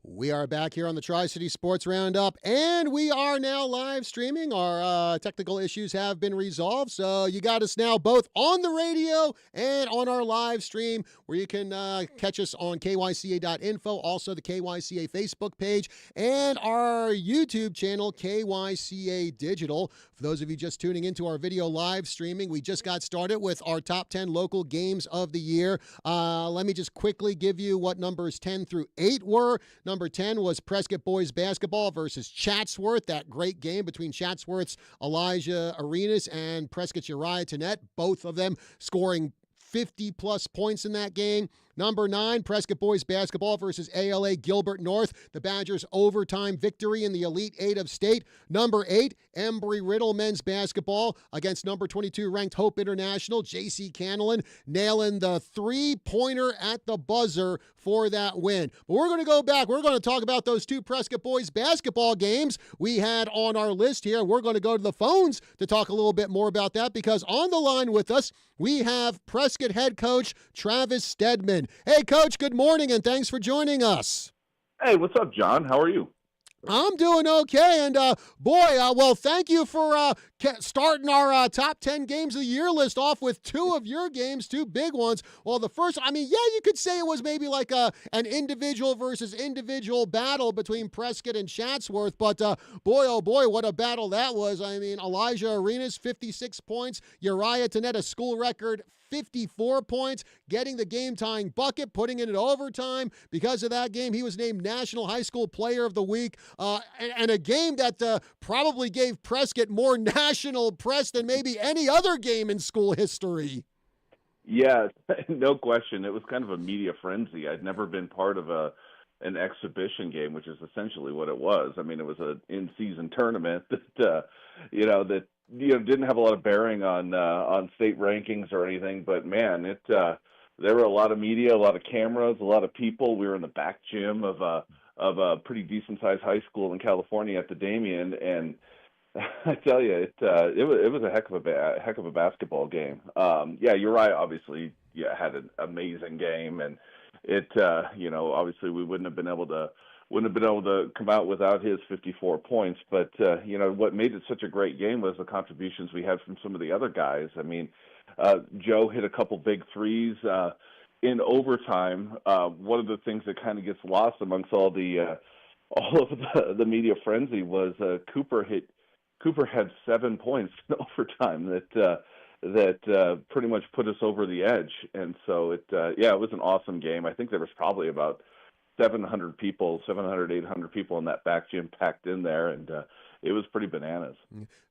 We are back here on the Tri-City Sports Roundup, and we are now live streaming. Our technical issues have been resolved, so you got us now both on the radio and on our live stream, where you can catch us on KYCA.info, also the KYCA Facebook page, and our YouTube channel, KYCA Digital. For those of you just tuning into our video live streaming, we just got started with our top 10 local games of the year. Let me just quickly give you what numbers 10 through 8 were. Number 10 was Prescott boys basketball versus Chatsworth. That great game between Chatsworth's Elijah Arenas and Prescott's Uriah Tenet, both of them scoring 50-plus points in that game. Number 9, Prescott boys basketball versus ALA Gilbert North. The Badgers' overtime victory in the Elite Eight of state. Number 8, Embry-Riddle men's basketball against number 22 ranked Hope International. J.C. Cannellan nailing the three-pointer at the buzzer for that win. But we're going to go back. We're going to talk about those two Prescott boys basketball games we had on our list here. We're going to go to the phones to talk a little bit more about that, because on the line with us, we have Prescott head coach Travis Stedman. Hey, Coach, good morning, and thanks for joining us. Hey, what's up, John? How are you? I'm doing okay, and well, thank you for starting our top 10 games of the year list off with two of your games, two big ones. Well, the first, you could say it was maybe like an individual versus individual battle between Prescott and Chatsworth, but boy, oh boy, what a battle that was. Elijah Arenas, 56 points, Uriah Tenet, a school record 54 points, getting the game-tying bucket, putting it in overtime. Because of that game, he was named National High School Player of the Week, and a game that probably gave Prescott more national press than maybe any other game in school history. Yeah, no question. It was kind of a media frenzy. I'd never been part of an exhibition game, which is essentially what it was. It was an in-season tournament that didn't have a lot of bearing on state rankings or anything, but man, there were a lot of media, a lot of cameras, a lot of people. We were in the back gym of a pretty decent-sized high school in California at the Damien, and I tell you, it was a heck of a basketball game. Uriah obviously had an amazing game, and obviously we wouldn't have been able to come out without his 54 points. But, what made it such a great game was the contributions we had from some of the other guys. Joe hit a couple big threes in overtime. One of the things that kind of gets lost amongst all of the media frenzy was Cooper had 7 points in overtime that pretty much put us over the edge. And so it was an awesome game. I think there was probably about 700, 800 people in that back gym packed in there, and it was pretty bananas.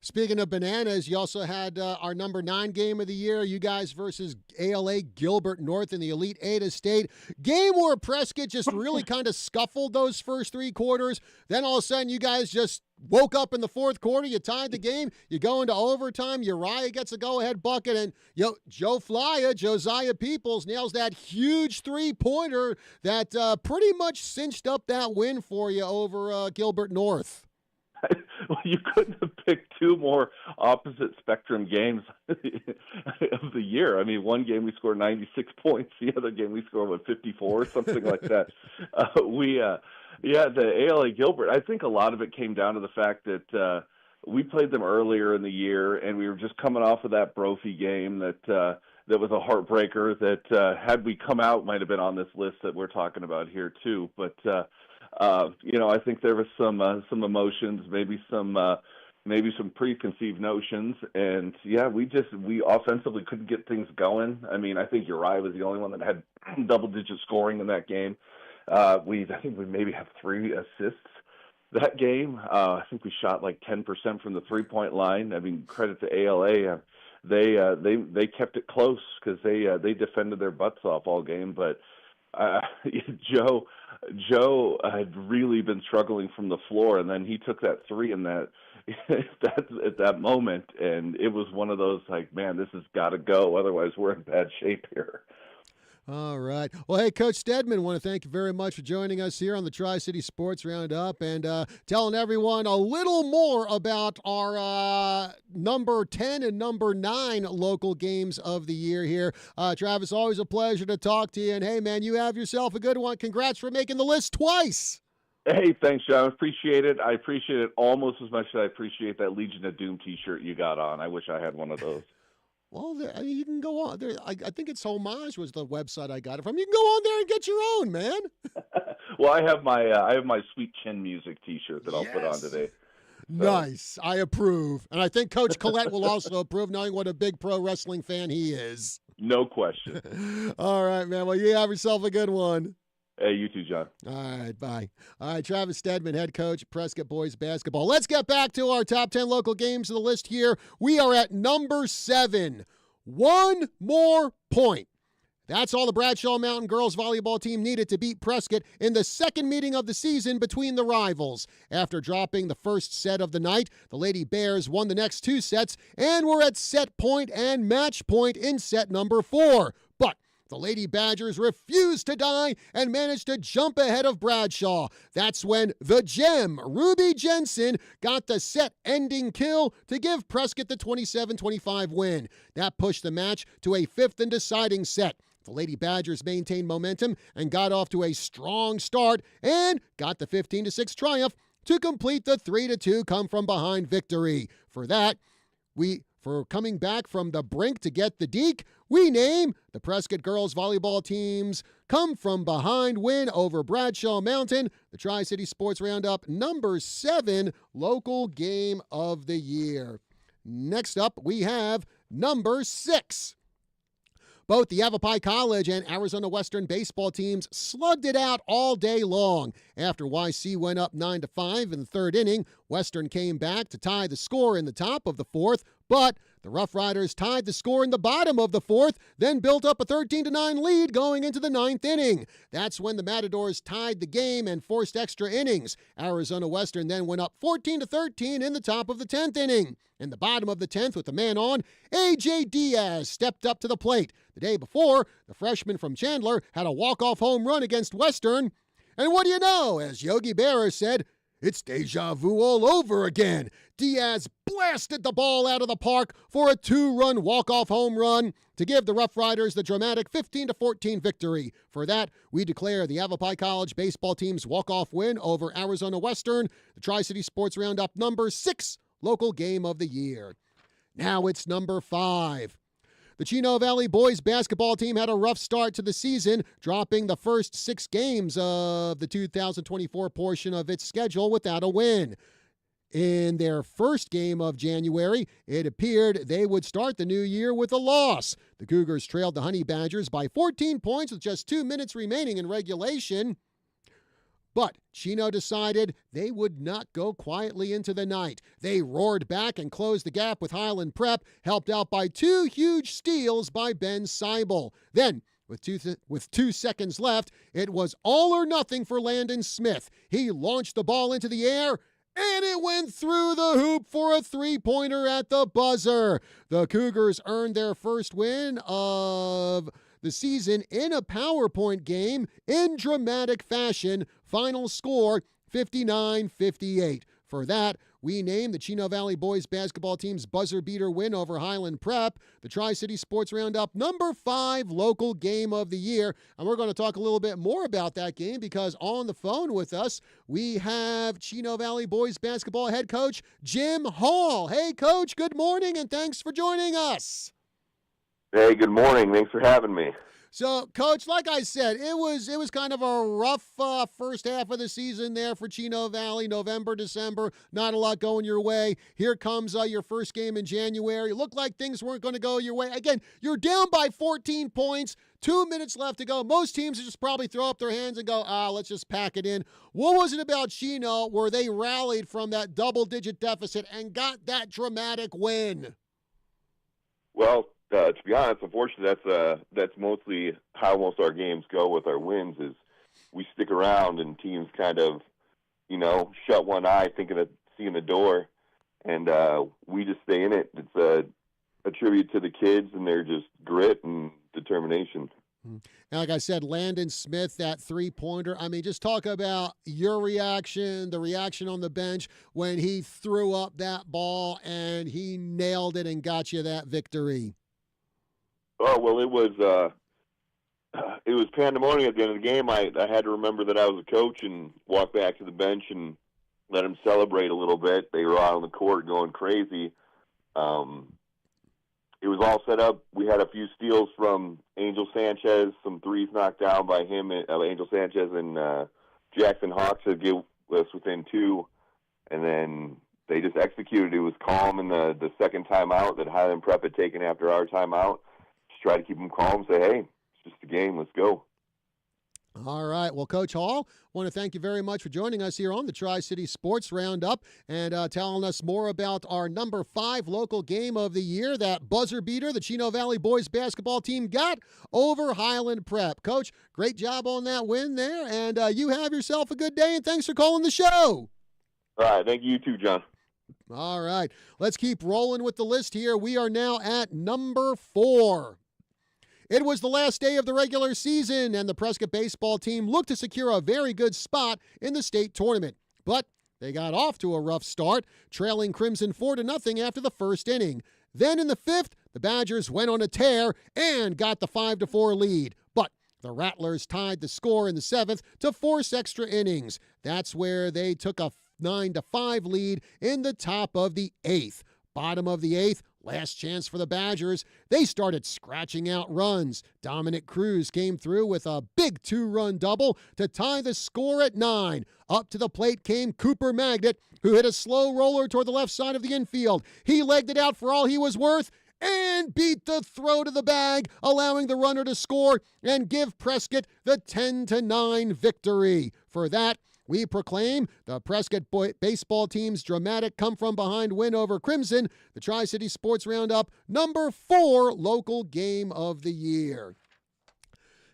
Speaking of bananas, you also had our number 9 game of the year, you guys versus ALA Gilbert North in the Elite Eight of state. Game where Prescott just really kind of scuffled those first 3 quarters. Then all of a sudden, you guys just woke up in the fourth quarter, you tied the game, you go into overtime, Uriah gets a go-ahead bucket, and Josiah Peoples nails that huge three-pointer that pretty much cinched up that win for you over Gilbert North. Well, you couldn't have picked 2 more opposite spectrum games of the year. One game we scored 96 points, the other game we scored 54 or something like that. The ALA Gilbert, I think a lot of it came down to the fact that we played them earlier in the year, and we were just coming off of that Brophy game that was a heartbreaker that had we come out might have been on this list that we're talking about here too. But I think there was some emotions, maybe some preconceived notions, and we offensively couldn't get things going. I think Uriah was the only one that had double-digit scoring in that game. I think we maybe have 3 assists that game. I think we shot like 10% from the 3-point line. Credit to ALA. They kept it close because they defended their butts off all game, but Joe had really been struggling from the floor, and then he took that 3 in that at that moment, and it was one of those like, man, this has got to go, otherwise we're in bad shape here. All right. Well, hey, Coach Stedman, want to thank you very much for joining us here on the Tri-City Sports Roundup and telling everyone a little more about our number 10 and number 9 local games of the year here. Travis, always a pleasure to talk to you. And, hey, man, you have yourself a good one. Congrats for making the list twice. Hey, thanks, John. I appreciate it. I appreciate it almost as much as I appreciate that Legion of Doom T-shirt you got on. I wish I had one of those. Well, you can go on there. I think it's Homage was the website I got it from. You can go on there and get your own, man. Well, I have my Sweet Chin Music T-shirt that I'll put on Yes. today. So, Nice. I approve. And I think Coach Collette will also approve, knowing what a big pro wrestling fan he is. no question. All right, man. Well, you have yourself a good one. Hey, you too, John. All right, bye. All right, Travis Stedman, head coach, Prescott boys basketball. Let's get back to our top 10 local games of the list here. We are at number 7. One more point. That's all the Bradshaw Mountain girls volleyball team needed to beat Prescott in the second meeting of the season between the rivals. After dropping the first set of the night, the Lady Bears won the next 2 sets and were at set point and match point in set number 4. But the Lady Badgers refused to die and managed to jump ahead of Bradshaw. That's when the gem, Ruby Jensen, got the set-ending kill to give Prescott the 27-25 win. That pushed the match to a 5th and deciding set. The Lady Badgers maintained momentum and got off to a strong start and got the 15-6 triumph to complete the 3-2 come-from-behind victory. For coming back from the brink to get the deke, we name the Prescott girls volleyball team's come-from-behind win over Bradshaw Mountain, the Tri-City Sports Roundup number 7 local game of the year. Next up, we have number 6. Both the Yavapai College and Arizona Western baseball teams slugged it out all day long. After YC went up 9-5 in the third inning, Western came back to tie the score in the top of the fourth, but the Rough Riders tied the score in the bottom of the fourth, then built up a 13-9 lead going into the ninth inning. That's when the Matadors tied the game and forced extra innings. Arizona Western then went up 14-13 in the top of the 10th inning. In the bottom of the 10th, with the man on, A.J. Diaz stepped up to the plate. The day before, the freshman from Chandler had a walk-off home run against Western. And what do you know? As Yogi Berra said, it's deja vu all over again. Diaz blasted the ball out of the park for a 2-run walk-off home run to give the Rough Riders the dramatic 15-14 victory. For that, we declare the Yavapai College baseball team's walk-off win over Arizona Western, the Tri-City Sports Roundup number 6 local game of the year. Now it's number 5. The Chino Valley boys basketball team had a rough start to the season, dropping the first 6 games of the 2024 portion of its schedule without a win. In their first game of January, it appeared they would start the new year with a loss. The Cougars trailed the Honey Badgers by 14 points with just 2 minutes remaining in regulation. But Chino decided they would not go quietly into the night. They roared back and closed the gap with Highland Prep, helped out by 2 huge steals by Ben Seibel. Then, with 2 seconds left, it was all or nothing for Landon Smith. He launched the ball into the air, and it went through the hoop for a 3-pointer at the buzzer. The Cougars earned their first win of the season in a PowerPoint game in dramatic fashion. Final score, 59-58. For that, we named the Chino Valley boys basketball team's buzzer beater win over Highland Prep, the Tri-City Sports Roundup number 5 local game of the year. And we're going to talk a little bit more about that game because on the phone with us, we have Chino Valley boys basketball head coach Jim Hall. Hey, Coach, good morning and thanks for joining us. Hey, good morning. Thanks for having me. So, Coach, like I said, it was kind of a rough first half of the season there for Chino Valley. November, December, not a lot going your way. Here comes your first game in January. It looked like things weren't going to go your way. Again, you're down by 14 points, 2 minutes left to go. Most teams just probably throw up their hands and go, let's just pack it in. What was it about Chino where they rallied from that double-digit deficit and got that dramatic win? Well, to be honest, unfortunately, that's mostly how most our games go with our wins. Is we stick around and teams kind of, shut one eye, thinking of seeing the door, and we just stay in it. It's a tribute to the kids and their just grit and determination. And like I said, Landon Smith, that 3-pointer. I mean, just talk about your reaction, the reaction on the bench when he threw up that ball and he nailed it and got you that victory. Oh, well, it was it was pandemonium at the end of the game. I had to remember that I was a coach and walk back to the bench and let them celebrate a little bit. They were out on the court going crazy. It was all set up. We had a few steals from Angel Sanchez, some threes knocked down by him, Angel Sanchez, and Jackson Hawks to get us within 2. And then they just executed. It was calm in the second timeout that Highland Prep had taken after our timeout. Just try to keep them calm, say, hey, it's just a game. Let's go. All right. Well, Coach Hall, I want to thank you very much for joining us here on the Tri-City Sports Roundup and telling us more about our number 5 local game of the year, that buzzer beater the Chino Valley boys basketball team got over Highland Prep. Coach, great job on that win there, and you have yourself a good day, and thanks for calling the show. All right. Thank you too, John. All right. Let's keep rolling with the list here. We are now at number 4. It was the last day of the regular season, and the Prescott baseball team looked to secure a very good spot in the state tournament. But they got off to a rough start, trailing Crimson 4-0 after the first inning. Then in the 5th, the Badgers went on a tear and got the 5-4 lead. But the Rattlers tied the score in the 7th to force extra innings. That's where they took a 9-5 lead in the top of the 8th. Bottom of the 8th, last chance for the Badgers. They started scratching out runs. Dominic Cruz came through with a big 2-run double to tie the score at 9. Up to the plate came Cooper Magnet, who hit a slow roller toward the left side of the infield. He legged it out for all he was worth and beat the throw to the bag, allowing the runner to score and give Prescott the 10-9 victory. For that, we proclaim the Prescott baseball team's dramatic come-from-behind win over Crimson, the Tri-City Sports Roundup number 4 local game of the year.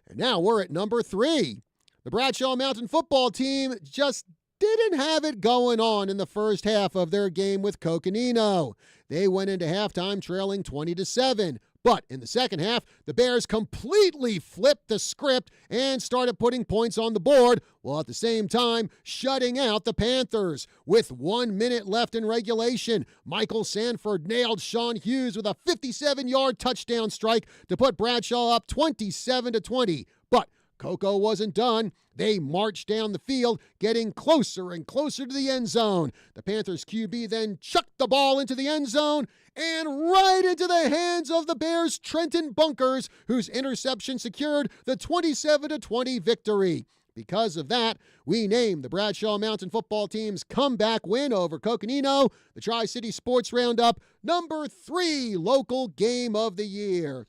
And now we're at number 3. The Bradshaw Mountain football team just didn't have it going on in the first half of their game with Coconino. They went into halftime trailing 20-7. But in the second half, the Bears completely flipped the script and started putting points on the board, while at the same time shutting out the Panthers. With 1 minute left in regulation, Michael Sanford nailed Sean Hughes with a 57-yard touchdown strike to put Bradshaw up 27-20. But Coco wasn't done. They marched down the field, getting closer and closer to the end zone. The Panthers QB then chucked the ball into the end zone and right into the hands of the Bears' Trenton Bunkers, whose interception secured the 27-20 victory. Because of that, we named the Bradshaw Mountain football team's comeback win over Coconino the Tri-City Sports Roundup number 3 local game of the year.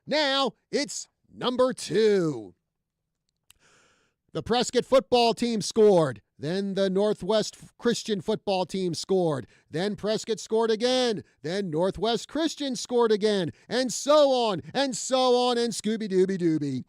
Now it's number 2. The Prescott football team scored. Then the Northwest Christian football team scored. Then Prescott scored again. Then Northwest Christian scored again. And so on, and so on, and Scooby-Dooby-Dooby.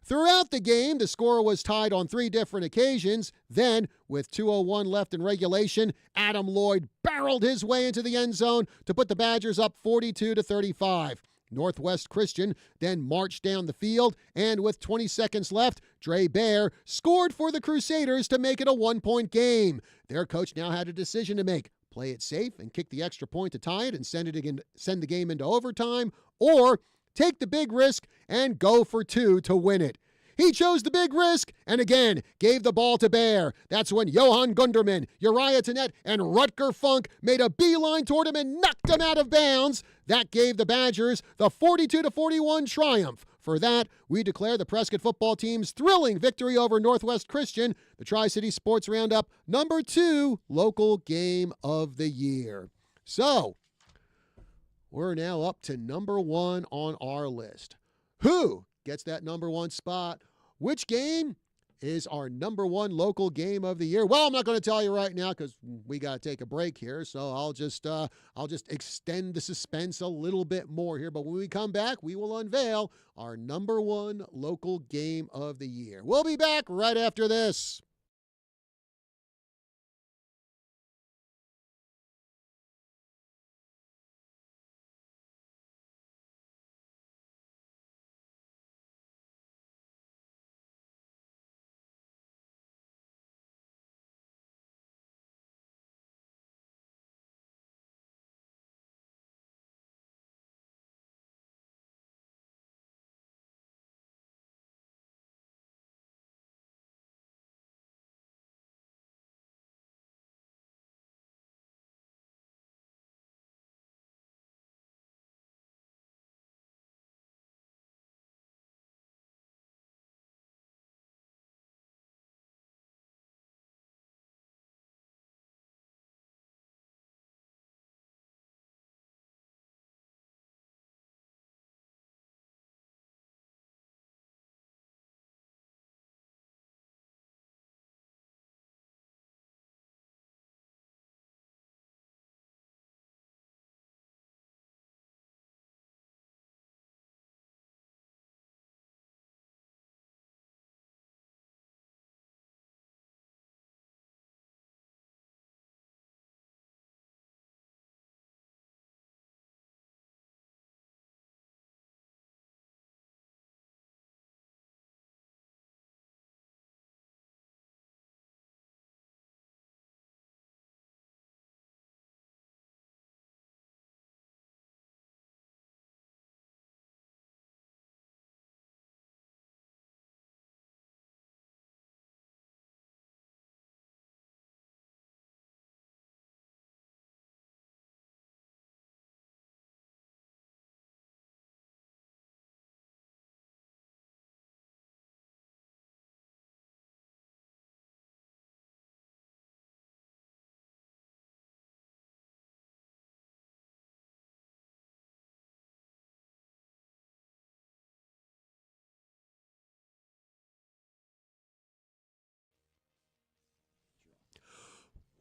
Throughout the game, the score was tied on 3 different occasions. Then, with 2:01 left in regulation, Adam Lloyd barreled his way into the end zone to put the Badgers up 42-35. Northwest Christian then marched down the field, and with 20 seconds left, Dre Bear scored for the Crusaders to make it a 1-point game. Their coach now had a decision to make: play it safe and kick the extra point to tie it and send the game into overtime, or take the big risk and go for 2 to win it. He chose the big risk and again gave the ball to Bear. That's when Johan Gunderman, Uriah Tannett, and Rutger Funk made a beeline toward him and knocked him out of bounds. That gave the Badgers the 42-41 triumph. For that, we declare the Prescott football team's thrilling victory over Northwest Christian, the Tri-City Sports Roundup number 2 local game of the year. So, we're now up to number 1 on our list. Who gets that number 1 spot? Which game is our number 1 local game of the year? Well, I'm not going to tell you right now because we got to take a break here. So I'll just extend the suspense a little bit more here. But when we come back, we will unveil our number 1 local game of the year. We'll be back right after this.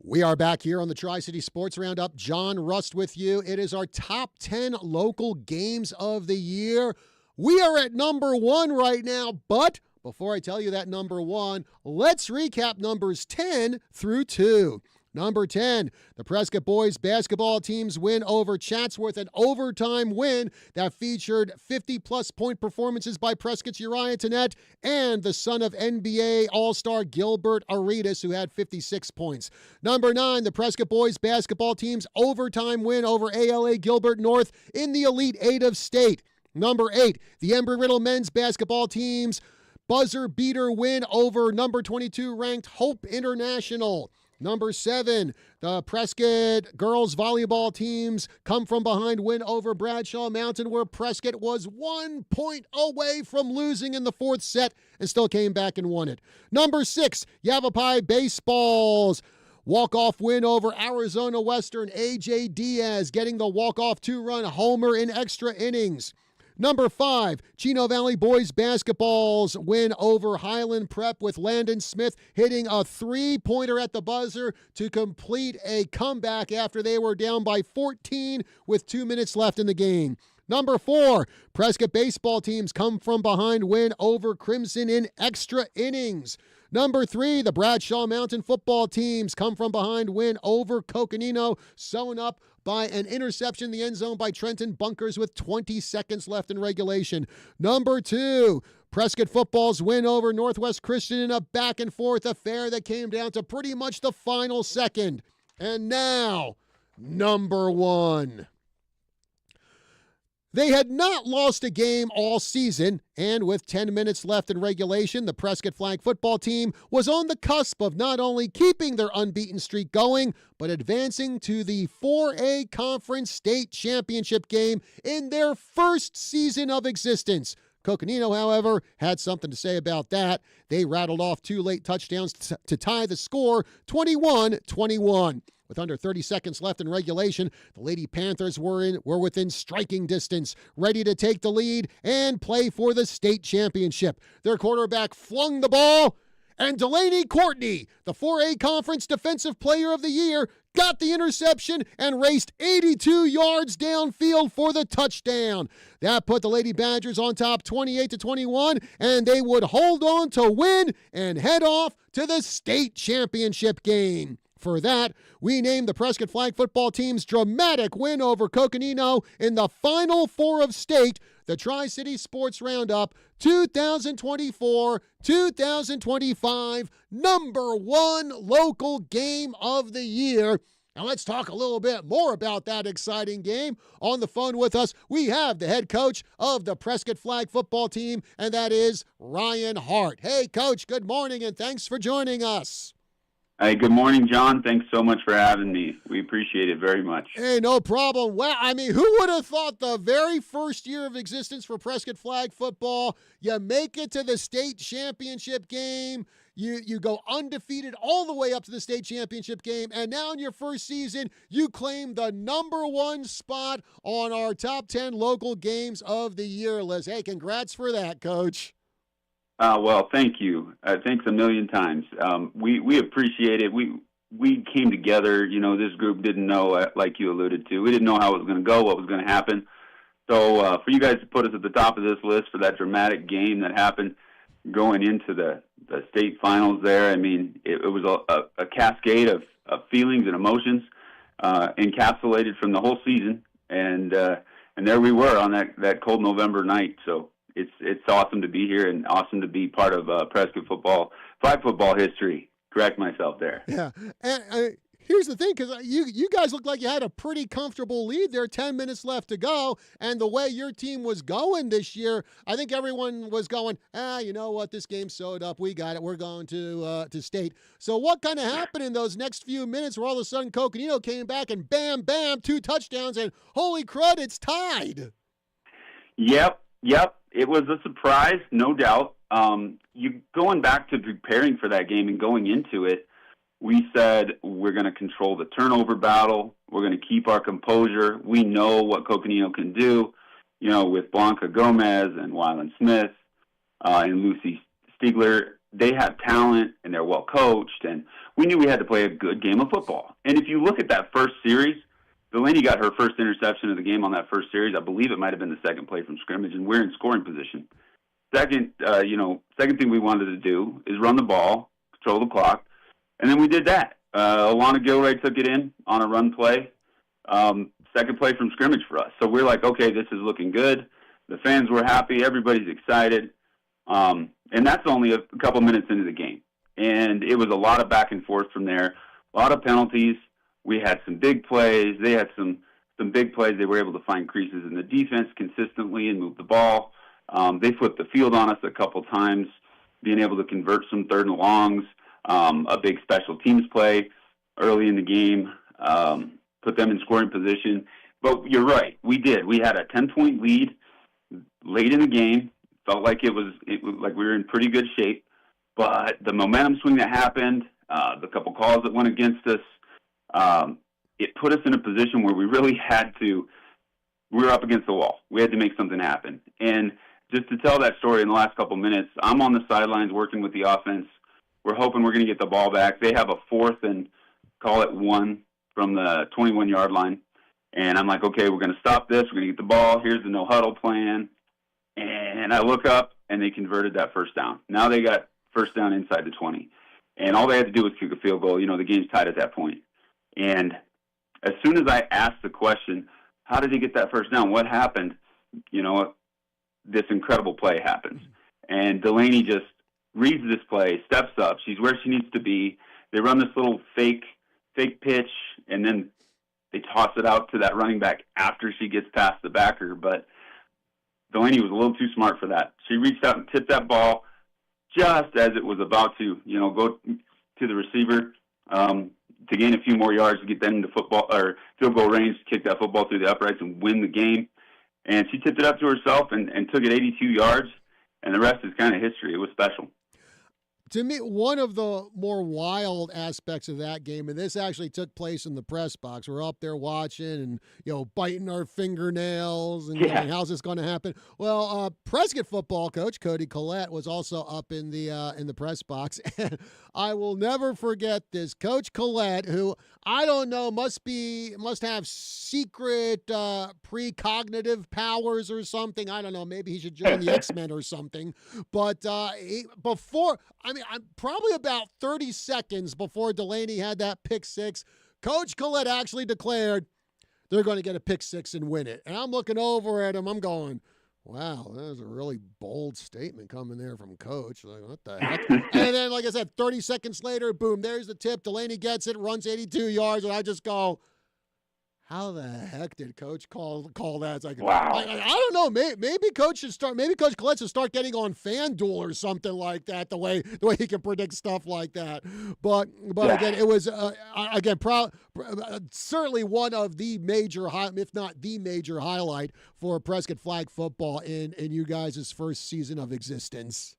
We are back here on the Tri-City Sports Roundup. John Rust with you. It is our top 10 local games of the year. We are at number 1 right now, but before I tell you that number 1, let's recap numbers 10 through 2. Number 10, the Prescott boys basketball team's win over Chatsworth, an overtime win that featured 50-plus point performances by Prescott's Uriah Tennett and the son of NBA All-Star Gilbert Arenas, who had 56 points. Number 9, the Prescott boys basketball team's overtime win over ALA Gilbert North in the Elite Eight of state. Number 8, the Embry-Riddle men's basketball team's buzzer beater win over number 22 ranked Hope International. Number 7, the Prescott girls volleyball teams come from behind win over Bradshaw Mountain, where Prescott was 1 point away from losing in the 4th set and still came back and won it. Number 6, Yavapai baseball's walk-off win over Arizona Western, A.J. Diaz getting the walk-off 2-run homer in extra innings. Number 5, Chino Valley boys basketball's win over Highland Prep with Landon Smith hitting a 3-pointer at the buzzer to complete a comeback after they were down by 14 with 2 minutes left in the game. Number 4, Prescott baseball teams come from behind win over Crimson in extra innings. Number 3, the Bradshaw Mountain football teams come from behind win over Coconino, sewn up by an interception in the end zone by Trenton Bunkers with 20 seconds left in regulation. Number 2, Prescott football's win over Northwest Christian in a back-and-forth affair that came down to pretty much the final second. And now, number 1. They had not lost a game all season, and with 10 minutes left in regulation, the Prescott flag football team was on the cusp of not only keeping their unbeaten streak going, but advancing to the 4A Conference State Championship game in their first season of existence. Coconino, however, had something to say about that. They rattled off 2 late touchdowns to tie the score 21-21. With under 30 seconds left in regulation, the Lady Panthers were within striking distance, ready to take the lead and play for the state championship. Their quarterback flung the ball, and Delaney Courtney, the 4A Conference Defensive Player of the Year, got the interception and raced 82 yards downfield for the touchdown. That put the Lady Badgers on top 28-21, and they would hold on to win and head off to the state championship game. For that, we named the Prescott flag football team's dramatic win over Coconino in the Final Four of state, the Tri-City Sports Roundup 2024-2025 number 1 local game of the year. Now let's talk a little bit more about that exciting game. On the phone with us, we have the head coach of the Prescott flag football team, and that is Ryan Hart. Hey, Coach, good morning, and thanks for joining us. Hey, good morning, John. Thanks so much for having me. We appreciate it very much. Hey, no problem. Well, I mean, who would have thought the very first year of existence for Prescott flag football, you make it to the state championship game, you go undefeated all the way up to the state championship game, and now in your first season, you claim the number 1 spot on our top 10 local games of the year list. Hey, congrats for that, Coach. Well, thank you. Thanks a million times. We appreciate it. We came together. You know, this group didn't know, like you alluded to. We didn't know how it was going to go, what was going to happen. So for you guys to put us at the top of this list for that dramatic game that happened going into the state finals there, I mean, it was a cascade of feelings and emotions encapsulated from the whole season. And there we were on that cold November night. So it's awesome to be here and awesome to be part of Prescott flag football history. Correct myself there. Yeah. And here's the thing, because you guys look like you had a pretty comfortable lead there, 10 minutes left to go, and the way your team was going this year, I think everyone was going, you know what, this game's sewed up, we got it, we're going to state. So what kind of happened in those next few minutes where all of a sudden Coconino came back and bam, bam, 2 touchdowns, and holy crud, it's tied. Yep. It was a surprise, no doubt. You going back to preparing for that game and going into it, we said we're going to control the turnover battle. We're going to keep our composure. We know what Coconino can do, you know, with Blanca Gomez and Wyland Smith and Lucy Stiegler. they have talent and they're well coached, and we knew we had to play a good game of football. And if you look at that first series, Delaney got her first interception of the game on that first series. I believe it might have been the second play from scrimmage, and we're in scoring position. Second thing we wanted to do is run the ball, control the clock, and then we did that. Alana Gilray took it in on a run play, second play from scrimmage for us. So we're like, okay, this is looking good. The fans were happy. Everybody's excited. And that's only a couple minutes into the game. And it was a lot of back and forth from there, a lot of penalties. We had some big plays. They had some big plays. They were able to find creases in the defense consistently and move the ball. They flipped the field on us a couple times, being able to convert some third and longs, a big special teams play early in the game, put them in scoring position. But you're right, we did. We had a 10-point lead late in the game. Felt like it was like we were in pretty good shape. But the momentum swing that happened, the couple calls that went against us, it put us in a position where we really had to. We were up against the wall. We had to make something happen. And just to tell that story in the last couple minutes, I'm on the sidelines working with the offense. We're hoping we're going to get the ball back. They have a 4th and call it 1 from the 21-yard line. And I'm like, okay, we're going to stop this. We're going to get the ball. Here's the no-huddle plan. And I look up, and they converted that first down. Now they got first down inside the 20. And all they had to do was kick a field goal. The game's tied at that point. And as soon as I asked the question, how did he get that first down? What happened? This incredible play happens. And Delaney just reads this play, steps up. She's where she needs to be. They run this little fake pitch, and then they toss it out to that running back after she gets past the backer. But Delaney was a little too smart for that. She reached out and tipped that ball just as it was about to, go to the receiver to gain a few more yards to get them into football or field goal range to kick that football through the uprights and win the game. And she tipped it up to herself and took it 82 yards, and the rest is kind of history. It was special. To me, one of the more wild aspects of that game, and this actually took place in the press box. We're up there watching and, biting our fingernails and going, how's this going to happen? Well, Prescott football coach Cody Collette was also up in the press box. And I will never forget this. Coach Collette, who I don't know, must have secret precognitive powers or something. I don't know. Maybe he should join the X-Men or something. But probably about 30 seconds before Delaney had that pick six, Coach Collette actually declared they're going to get a pick six and win it. And I'm looking over at him. I'm going, wow, that was a really bold statement coming there from Coach. Like, what the heck? And then, like I said, 30 seconds later, boom, there's the tip. Delaney gets it, runs 82 yards, and I just go, how the heck did Coach call that? It's like, wow. I don't know. Maybe Coach Collette should start getting on FanDuel or something like that. The way he can predict stuff like that. But again, it was certainly one of the major, if not the major highlight for Prescott flag football in you guys' first season of existence.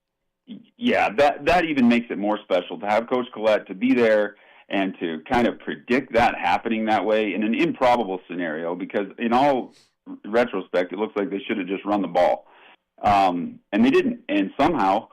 Yeah, that even makes it more special to have Coach Collette to be there and to kind of predict that happening that way in an improbable scenario, because in all retrospect, it looks like they should have just run the ball. And they didn't. And somehow,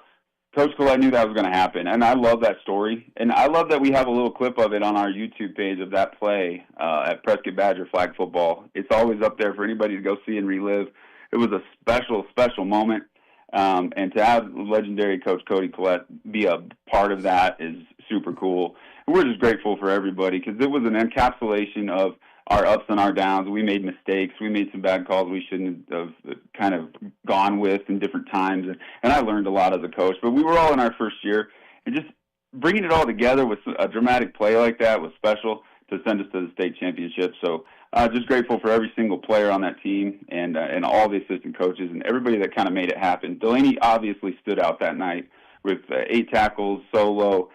Coach Collette knew that was going to happen. And I love that story. And I love that we have a little clip of it on our YouTube page of that play at Prescott Badger flag football. It's always up there for anybody to go see and relive. It was a special, special moment. And to have legendary Coach Cody Collette be a part of that is super cool. We're just grateful for everybody because it was an encapsulation of our ups and our downs. We made mistakes. We made some bad calls we shouldn't have kind of gone with in different times. And I learned a lot as a coach. But we were all in our first year. And just bringing it all together with a dramatic play like that was special to send us to the state championship. So just grateful for every single player on that team and all the assistant coaches and everybody that kind of made it happen. Delaney obviously stood out that night with 8 tackles, solo,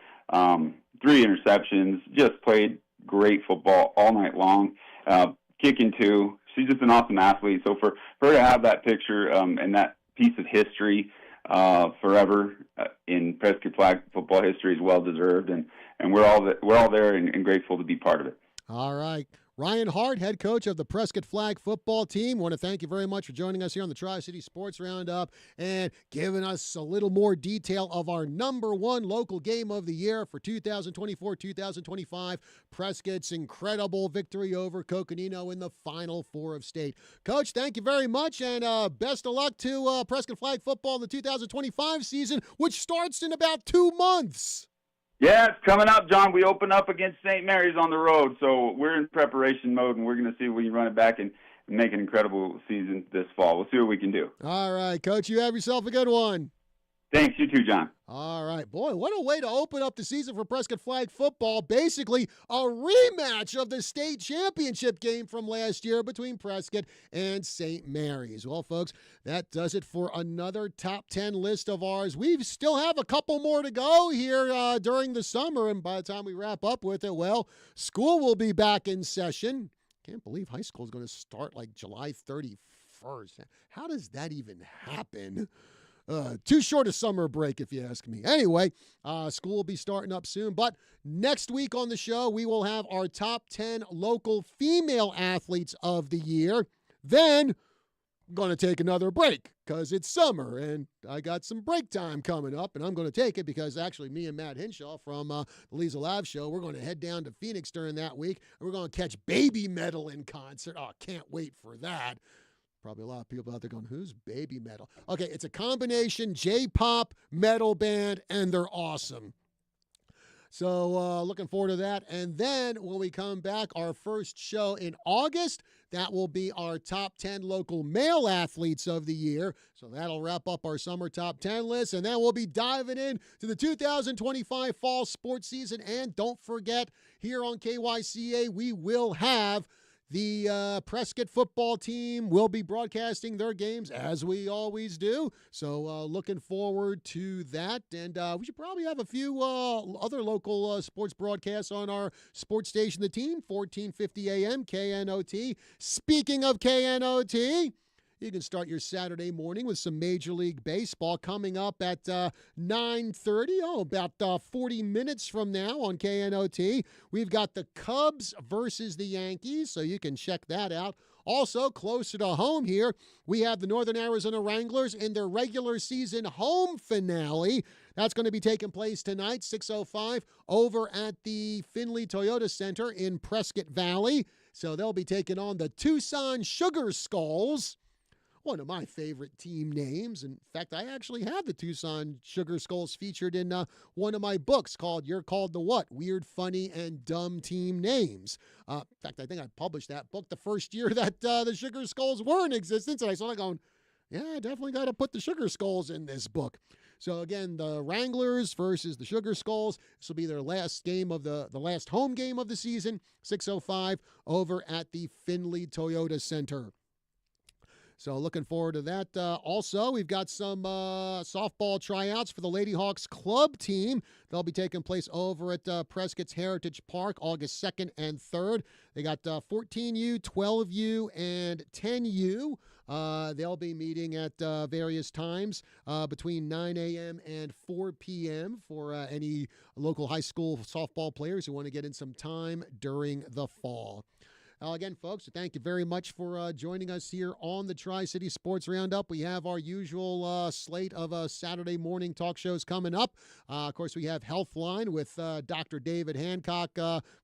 3 interceptions, just played great football all night long, kicking too. She's just an awesome athlete. So for her to have that picture and that piece of history forever in Prescott flag football history is well deserved, and we're all there and grateful to be part of it. All right. Ryan Hart, head coach of the Prescott Flag football team. Want to thank you very much for joining us here on the Tri-City Sports Roundup and giving us a little more detail of our number one local game of the year for 2024-2025, Prescott's incredible victory over Coconino in the Final Four of state. Coach, thank you very much, and best of luck to Prescott Flag football in the 2025 season, which starts in about 2 months. Yeah, it's coming up, John. We open up against St. Mary's on the road, so we're in preparation mode, and we're going to see if we can run it back and make an incredible season this fall. We'll see what we can do. All right, Coach, you have yourself a good one. Thanks, you too, John. All right. Boy, what a way to open up the season for Prescott Flag football. Basically, a rematch of the state championship game from last year between Prescott and St. Mary's. Well, folks, that does it for another top 10 list of ours. We still have a couple more to go here during the summer, and by the time we wrap up with it, well, school will be back in session. Can't believe high school is going to start like July 31st. How does that even happen? Too short a summer break, if you ask me. Anyway, school will be starting up soon. But next week on the show, we will have our top 10 local female athletes of the year. Then I'm going to take another break because it's summer and I got some break time coming up. And I'm going to take it because actually me and Matt Hinshaw from the Lisa Lab Show, we're going to head down to Phoenix during that week. And we're going to catch Baby Metal in concert. Oh, can't wait for that. Probably a lot of people out there going, who's Baby Metal? Okay, it's a combination J-pop metal band, and they're awesome. So looking forward to that. And then when we come back, our first show in August, that will be our top 10 local male athletes of the year. So that'll wrap up our summer top 10 list. And then we'll be diving in to the 2025 fall sports season. And don't forget, here on KYCA, we will have the Prescott football team will be broadcasting their games as we always do. So looking forward to that. And we should probably have a few other local sports broadcasts on our sports station, The Team, 1450 AM, KNOT. Speaking of KNOT, you can start your Saturday morning with some Major League Baseball coming up at 9:30. About 40 minutes from now on KNOT. We've got the Cubs versus the Yankees, so you can check that out. Also, closer to home here, we have the Northern Arizona Wranglers in their regular season home finale. That's going to be taking place tonight, 6:05, over at the Findlay Toyota Center in Prescott Valley. So they'll be taking on the Tucson Sugar Skulls. One of my favorite team names. In fact, I actually have the Tucson Sugar Skulls featured in one of my books called You're Called the What? Weird, Funny, and Dumb Team Names. In fact, I think I published that book the first year that the Sugar Skulls were in existence. And I started going, yeah, I definitely got to put the Sugar Skulls in this book. So again, the Wranglers versus the Sugar Skulls. This will be their last game of the last home game of the season, 6:05 over at the Findlay Toyota Center. So looking forward to that. Also, we've got some softball tryouts for the Lady Hawks club team. They'll be taking place over at Prescott's Heritage Park August 2nd and 3rd. They got 14U, 12U, and 10U. They'll be meeting at various times between 9 a.m. and 4 p.m. for any local high school softball players who want to get in some time during the fall. Again, folks, thank you very much for joining us here on the Tri-City Sports Roundup. We have our usual slate of Saturday morning talk shows coming up. Of course, we have Healthline with Dr. David Hancock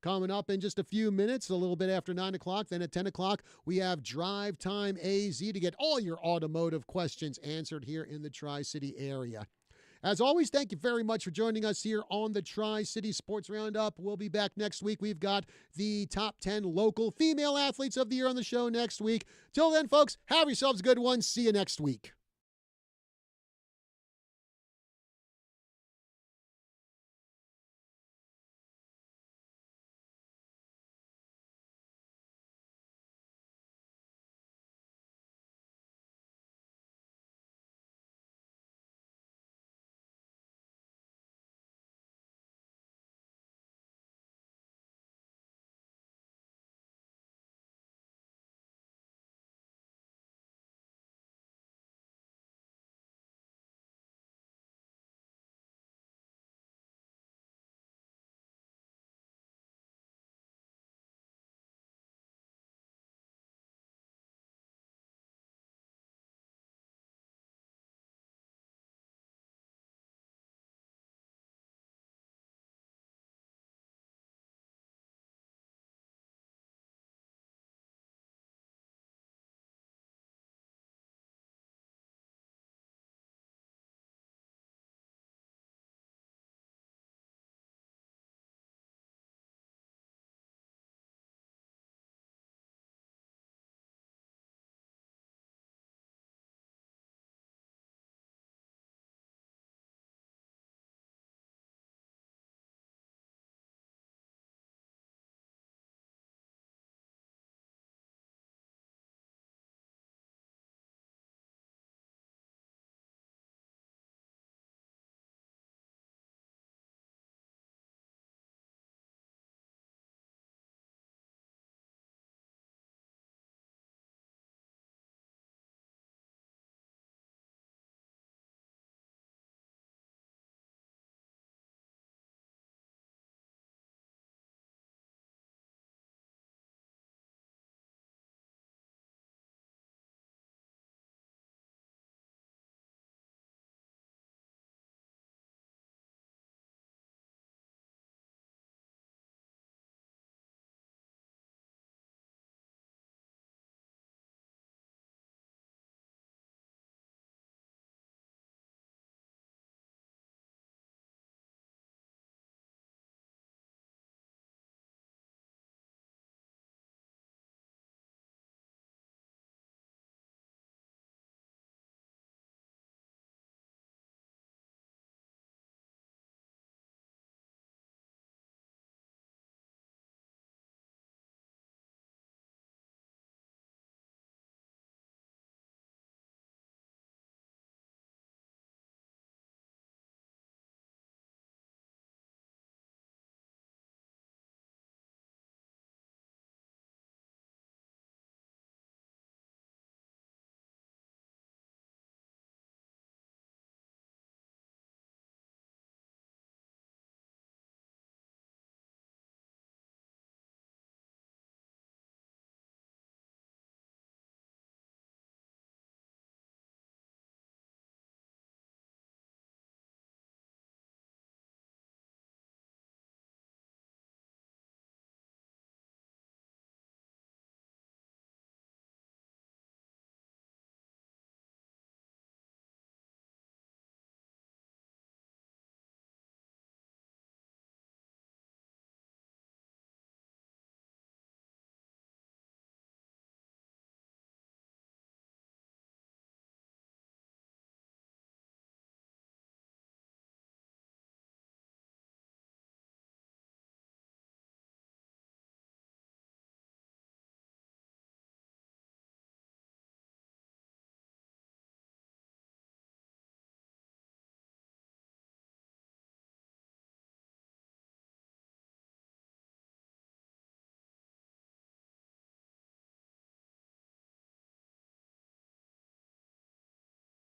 coming up in just a few minutes, a little bit after 9 o'clock. Then at 10 o'clock, we have Drive Time AZ to get all your automotive questions answered here in the Tri-City area. As always, thank you very much for joining us here on the Tri-City Sports Roundup. We'll be back next week. We've got the top 10 local female athletes of the year on the show next week. Till then, folks, have yourselves a good one. See you next week.